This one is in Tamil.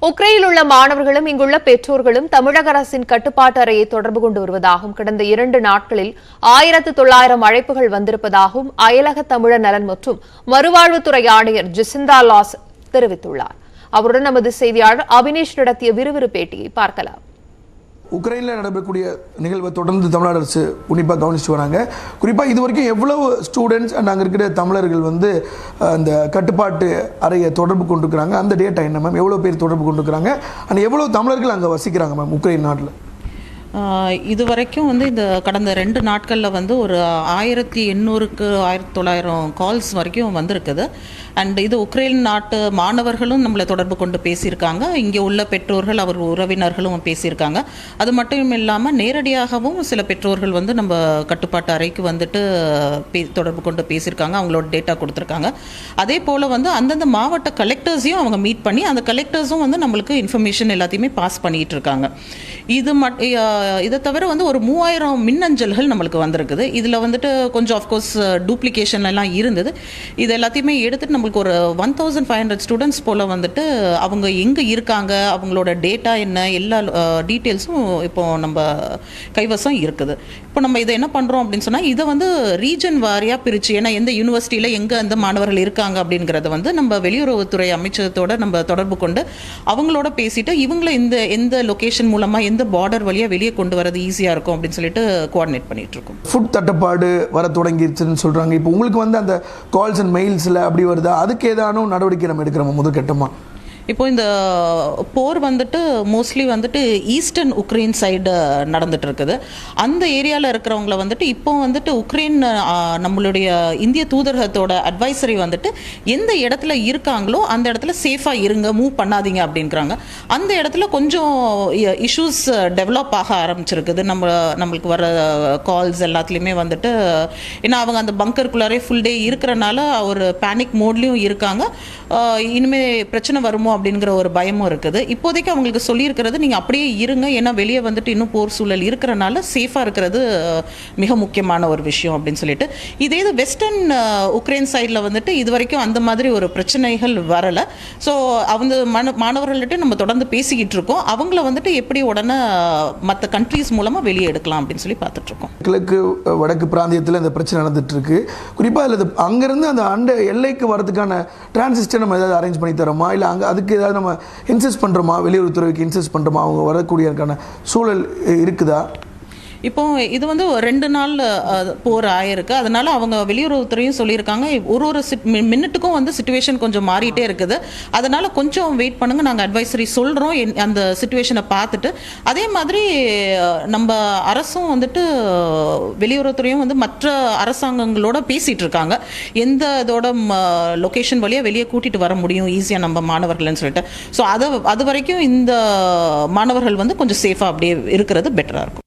உக்ரைனில் உள்ள மாணவர்களும் இங்குள்ள பெற்றோர்களும் தமிழக அரசின் கட்டுப்பாட்டு அறையை தொடர்பு கொண்டு வருவதாகவும் கடந்த 2 நாட்களில் 1900 அழைப்புகள் வந்திருப்பதாகவும் அயலக தமிழர் நலன் மற்றும் மறுவாழ்வுத்துறை ஆணையர் ஜெசிந்தா லாஸ் தெரிவித்துள்ளார். அவருடன் நமது செய்தியாளர் அபினேஷ் நடத்திய விறுவிறு பேட்டியை பார்க்கலாம். உக்ரைனில் நடைபெறக்கூடிய நிகழ்வை தொடர்ந்து தமிழ்நாடு அரசு உன்னிப்பாக கவனிச்சுட்டு வராங்க. குறிப்பாக இது வரைக்கும் எவ்வளவு ஸ்டூடெண்ட்ஸ் அண்ட் அங்கே இருக்கிற தமிழர்கள் அந்த கட்டுப்பாட்டு அறையை தொடர்பு கொண்டிருக்கிறாங்க, அந்த டேட்டா என்ன மேம்? எவ்வளோ பேர் தொடர்பு கொண்டிருக்கிறாங்க அண்ட் எவ்வளோ தமிழர்கள் அங்கே வசிக்கிறாங்க மேம் உக்ரைன் நாட்டில்? இது வரைக்கும் இந்த கடந்த 2 நாட்களில் ஒரு 1800க்கு 1900 கால்ஸ் வரைக்கும் வந்திருக்குது. அண்ட் இது உக்ரைன் நாட்டு மாணவர்களும் நம்மளை தொடர்பு கொண்டு பேசியிருக்காங்க, இங்கே உள்ள பெற்றோர்கள் அவர் உறவினர்களும் பேசியிருக்காங்க. அது மட்டும் இல்லாமல் நேரடியாகவும் சில பெற்றோர்கள் நம்ம கட்டுப்பாட்டு அறைக்கு தொடர்பு கொண்டு பேசியிருக்காங்க, அவங்களோட டேட்டா கொடுத்துருக்காங்க. அதே போல் அந்தந்த மாவட்ட கலெக்டர்ஸையும் அவங்க மீட் பண்ணி அந்த கலெக்டர்ஸும் நம்மளுக்கு இன்ஃபர்மேஷன் எல்லாத்தையுமே பாஸ் பண்ணிகிட்டு இருக்காங்க. இதை தவிர ஒரு 3000 மின்னஞ்சல்கள் நம்மளுக்கு வந்திருக்குது. இதில் கொஞ்சம் ஆஃப்கோர்ஸ் டூப்ளிகேஷன் எல்லாம் இருந்தது. இது எல்லாத்தையுமே எடுத்துட்டு நம்மளுக்கு ஒரு 1500 ஸ்டூடெண்ட்ஸ் போல் அவங்க எங்கே இருக்காங்க, அவங்களோட டேட்டா என்ன, எல்லா டீட்டெயில்ஸும் இப்போ நம்ம கைவசம் இருக்குது. இப்போ நம்ம இதை என்ன பண்ணுறோம் அப்படின்னு சொன்னால், இதை ரீஜன் வாரியாக பிரித்து, ஏன்னா எந்த யூனிவர்சிட்டியில் எங்கே அந்த மாணவர்கள் இருக்காங்க அப்படிங்கிறத நம்ம வெளியுறவுத்துறை அமைச்சகத்தோட நம்ம தொடர்பு கொண்டு அவங்களோட பேசிட்டு இவங்களை எந்த லொக்கேஷன் மூலமாக எந்த பார்டர் வழியாக வெளியே கொண்டு வரது ஈஸியாக இருக்கும் அப்படின்னு சொல்லிட்டு கோஆர்டினேட் பண்ணிட்டு இருக்கோம். ஃபுட் தட்டுப்பாடு வர தொடங்கிருச்சுன்னு சொல்கிறாங்க. இப்போ உங்களுக்கு அந்த கால்ஸ் அண்ட் மெயில்ஸில் அப்படி வருதா? அதுக்கு ஏதானும் நடவடிக்கை நம்ம எடுக்கிறோம் முதற்கட்டமாக? இப்போ இந்த போர் மோஸ்ட்லி ஈஸ்டர்ன் உக்ரைன் சைடு நடந்துட்டு இருக்குது. அந்த ஏரியாவில் இருக்கிறவங்கள இப்போ உக்ரைன் நம்மளுடைய இந்திய தூதரகத்தோட அட்வைசரி எந்த இடத்துல இருக்காங்களோ அந்த இடத்துல சேஃபாக இருங்க, மூவ் பண்ணாதீங்க அப்படின்றாங்க. அந்த இடத்துல கொஞ்சம் இஷ்யூஸ் டெவலப் ஆக ஆரம்பிச்சிருக்குது. நம்மளுக்கு வர கால்ஸ் எல்லாத்துலேயுமே ஏன்னா அவங்க அந்த பங்கருக்குள்ளாரே ஃபுல் டே இருக்கிறனால ஒரு பேனிக் மோட்லேயும் இருக்காங்க. இனிமேல் பிரச்சனை வருமோ அப்படிங்கிற ஒரு பயமும் இருக்குது. இப்போதைக்கு அவங்களுக்கு சொல்லியிருக்கிறது, நீங்கள் அப்படியே இருங்க, ஏன்னா வெளியே இன்னும் போர் சூழல் இருக்கிறனால சேஃபாக இருக்கிறது மிக முக்கியமான ஒரு விஷயம் அப்படின்னு சொல்லிட்டு. இதே இது வெஸ்டர்ன் உக்ரைன் சைடில் இது வரைக்கும் அந்த மாதிரி ஒரு பிரச்சனைகள் வரலை. ஸோ அவங்க மாணவர்கள்ட்ட நம்ம தொடர்ந்து பேசிக்கிட்டு இருக்கோம். அவங்கள எப்படி உடனே மற்ற கண்ட்ரீஸ் மூலமாக வெளியே எடுக்கலாம் அப்படின்னு சொல்லி பார்த்துட்ருக்கோம். கிழக்கு வடக்கு பிராந்தியத்தில் இந்த பிரச்சனை நடந்துட்டு இருக்கு. குறிப்பாக அங்கேருந்து அந்த எல்லைக்கு வரதுக்கான டிரான்சிஸ்டர் நம்ம ஏதாவது அரேஞ்ச் பண்ணி தரோமா, இல்லை அதுக்கு ஏதாவது நம்ம இன்சிஸ்ட் பண்ணுறோமா, வெளியுறவுத்துறைக்கு இன்சிஸ்ட் பண்ணுறோமா, அவங்க வரக்கூடியதுக்கான சூழல் இருக்குதா? இப்போ இது 2 நாள் போர் ஆயிருக்கு. அதனால அவங்க வெளியுறவுத்துறையும் சொல்லியிருக்காங்க, ஒரு மினிட்டுக்கும் சிச்சுவேஷன் கொஞ்சம் மாறிட்டே இருக்குது, அதனால கொஞ்சம் வெயிட் பண்ணுங்க, நாங்கள் அட்வைசரி சொல்கிறோம் அந்த சுச்சுவேஷனை பார்த்துட்டு. அதே மாதிரி நம்ம அரசும் வெளியுறவுத்துறையும் மற்ற அரசாங்கங்களோட பேசிகிட்டு இருக்காங்க, எந்த இதோட லொக்கேஷன் வழியாக வெளியே கூட்டிகிட்டு வர முடியும் ஈஸியாக நம்ம மாணவர்கள்னு சொல்லிட்டு. ஸோ அது வரைக்கும் இந்த மாணவர்கள் கொஞ்சம் சேஃபாக அப்படியே இருக்கிறது பெட்டராக இருக்கும்.